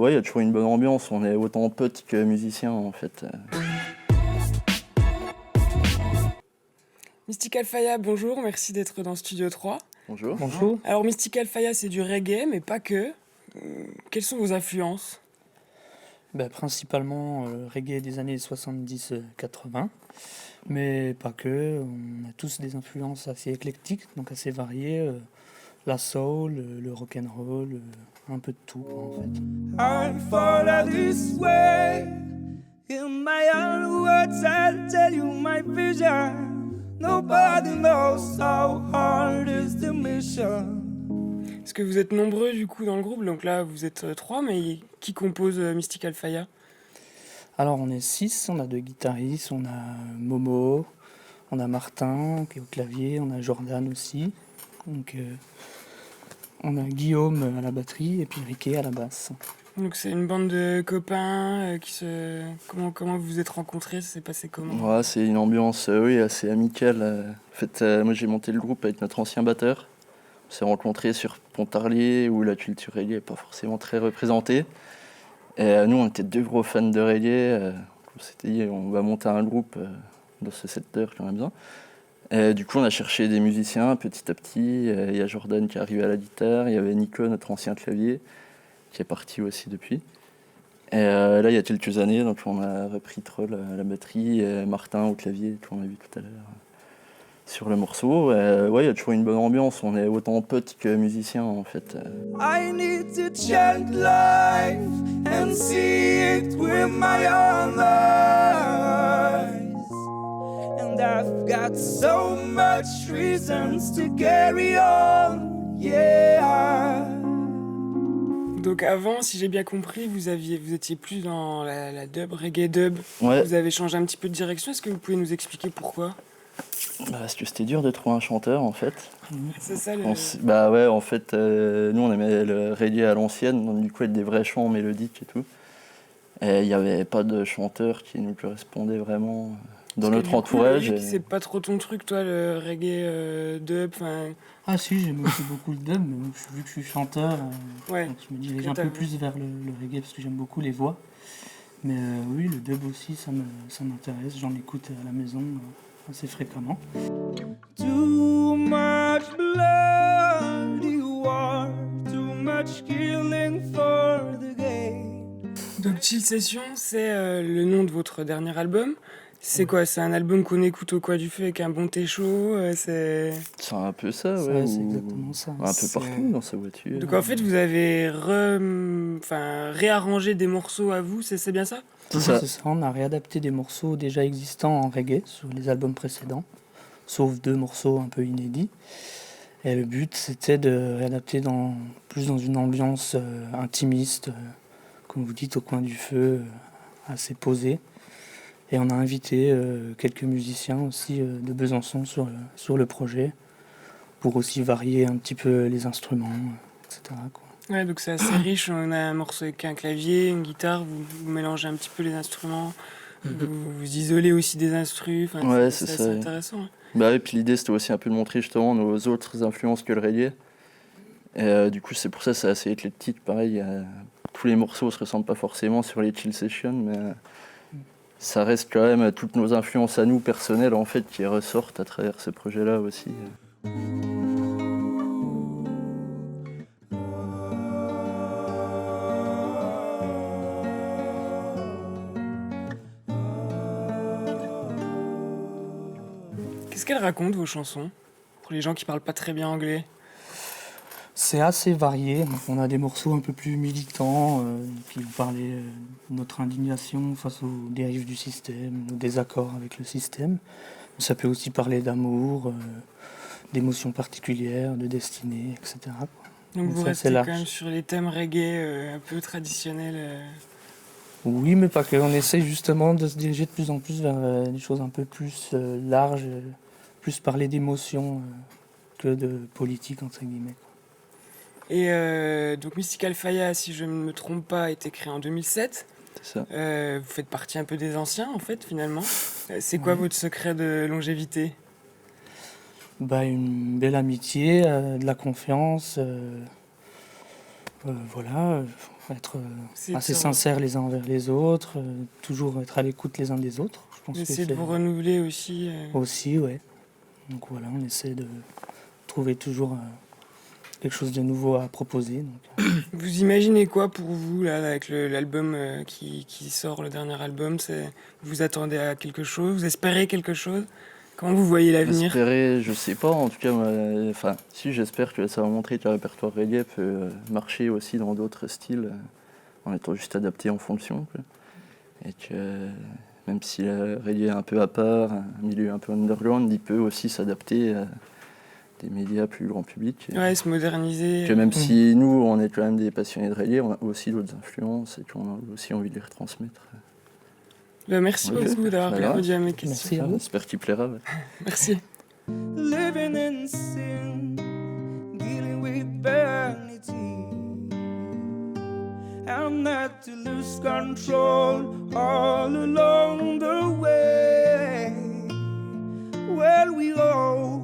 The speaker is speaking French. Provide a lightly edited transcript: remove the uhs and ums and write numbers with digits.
ouais, il y a toujours une bonne ambiance. On est autant potes que musiciens en fait. Mystical Faya, bonjour, merci d'être dans Studio 3. Bonjour. Bonjour. Alors Mystical Faya, c'est du reggae, mais pas que. Quelles sont vos influences? Principalement reggae des années 70-80, mais pas que. On a tous des influences assez éclectiques, donc assez variées. La soul, le rock'n'roll, un peu de tout en fait. I follow this way. In my own words, I'll tell you my vision. Nobody knows how hard is the mission. Est-ce que vous êtes nombreux du coup dans le groupe? Donc là, vous êtes trois, mais qui compose Mystical Faya? Alors on est 6, on a 2 guitaristes, on a Momo, on a Martin qui est au clavier, on a Jordan aussi. Donc on a Guillaume à la batterie et puis Riquet à la basse. Donc c'est une bande de copains Comment vous vous êtes rencontrés? Ça s'est passé comment? Ouais, c'est une ambiance oui, assez amicale. En fait, moi j'ai monté le groupe avec notre ancien batteur. On s'est rencontrés sur Pontarlier où la culture reggae n'est pas forcément très représentée. Et nous, on était 2 gros fans de reggae. On s'était dit, on va monter un groupe dans ce secteur qu'on a besoin. Et du coup, on a cherché des musiciens petit à petit. Il y a Jordan qui est arrivé à la guitare. Il y avait Nico, notre ancien clavier, qui est parti aussi depuis. Et là, il y a quelques années, donc on a repris Troll à la batterie, et Martin au clavier, qu'on a vu tout à l'heure sur le morceau. Ouais, il y a toujours une bonne ambiance. On est autant potes que musiciens en fait. I need to chant life and see it with my own eyes. And I've got so much reasons to carry on, yeah. Donc avant, si j'ai bien compris, vous étiez plus dans la dub, reggae dub. Ouais. Vous avez changé un petit peu de direction. Est-ce que vous pouvez nous expliquer pourquoi? Parce que c'était dur de trouver un chanteur en fait. C'est ça le... Bah ouais, en fait, nous on aimait le reggae à l'ancienne, donc du coup avec des vrais chants mélodiques et tout. Et il n'y avait pas de chanteur qui nous correspondait vraiment dans Parce que notre du coup, entourage. Loïc, c'est pas trop ton truc, toi, le reggae dub. Ah si, j'aime aussi beaucoup le dub, mais vu que je suis chanteur, Ouais. donc je me dirige un peu plus vers le reggae parce que j'aime beaucoup les voix. Mais oui, le dub aussi, ça m'intéresse, j'en écoute à la maison assez fréquemment. Too much bloody war, too much killing for the game. Donc Chill Session, c'est le nom de votre dernier album. C'est quoi? C'est un album qu'on écoute au coin du feu avec un bon thé chaud C'est un peu ça, Ça, ouais. c'est ou exactement ça. un peu partout dans sa voiture. Donc en fait, vous avez réarrangé des morceaux à vous, c'est bien ça? C'est ça. C'est ça, on a réadapté des morceaux déjà existants en reggae sur les albums précédents, sauf 2 morceaux un peu inédits. Et le but, c'était de réadapter plus dans une ambiance intimiste, comme vous dites, au coin du feu, assez posée. Et on a invité quelques musiciens aussi de Besançon sur le projet, pour aussi varier un petit peu les instruments, etc. quoi. Ouais, donc c'est assez riche. On a un morceau avec un clavier, une guitare, vous mélangez un petit peu les instruments, vous isolez aussi des instrus. Ouais, c'est c'est assez ça. intéressant. Hein. Bah et puis l'idée c'était aussi un peu de montrer justement nos autres influences que le reggae. Et du coup c'est pour ça que c'est assez éclectique, pareil. Tous les morceaux se ressemblent pas forcément sur les chill sessions, mais ça reste quand même toutes nos influences à nous personnelles en fait qui ressortent à travers ce projet-là aussi. Qu'est-ce qu'elles racontent, vos chansons? Pour les gens qui parlent pas très bien anglais. C'est assez varié. Donc, on a des morceaux un peu plus militants qui vont parler de notre indignation face aux dérives du système, nos désaccords avec le système. Ça peut aussi parler d'amour, d'émotions particulières, de destinée, etc. quoi. Donc vous ça, restez c'est quand large. même sur les thèmes reggae un peu traditionnels. Oui, mais pas que. On essaye justement de se diriger de plus en plus vers des choses un peu plus larges, plus parler d'émotions que de politique, entre guillemets. Et donc Mystical Faya, si je ne me trompe pas, a été créé en 2007. C'est ça. Vous faites partie un peu des anciens, en fait, finalement. C'est quoi votre secret de longévité? Une belle amitié, de la confiance, voilà, être C'est assez de se- sincères les uns envers les autres, toujours être à l'écoute les uns des autres. Je pense que Essayer de c'est vous renouveler aussi. aussi, ouais. Donc voilà, on essaie de trouver toujours quelque chose de nouveau à proposer. Donc, Vous imaginez quoi pour vous là, avec l'album qui sort, le dernier album vous attendez à quelque chose? Vous espérez quelque chose? Comment vous voyez l'avenir? Espérer, je sais pas, en tout cas, enfin, si j'espère que ça va montrer que le répertoire reggae peut marcher aussi dans d'autres styles, en étant juste adapté en fonction, quoi. Et que même si le reggae est un peu à part, un milieu un peu underground, il peut aussi s'adapter à des médias plus grand public. Et Ouais, se moderniser. que même si nous, on est quand même des passionnés de reggae, on a aussi d'autres influences et qu'on a aussi envie de les retransmettre. Merci Ok. beaucoup d'avoir Voilà. répondu à mes questions. merci à vous. J'espère qu'il plaira. Ouais. Merci. Living in sin, dealing with vanity, and not to lose control all along the way. Well, we all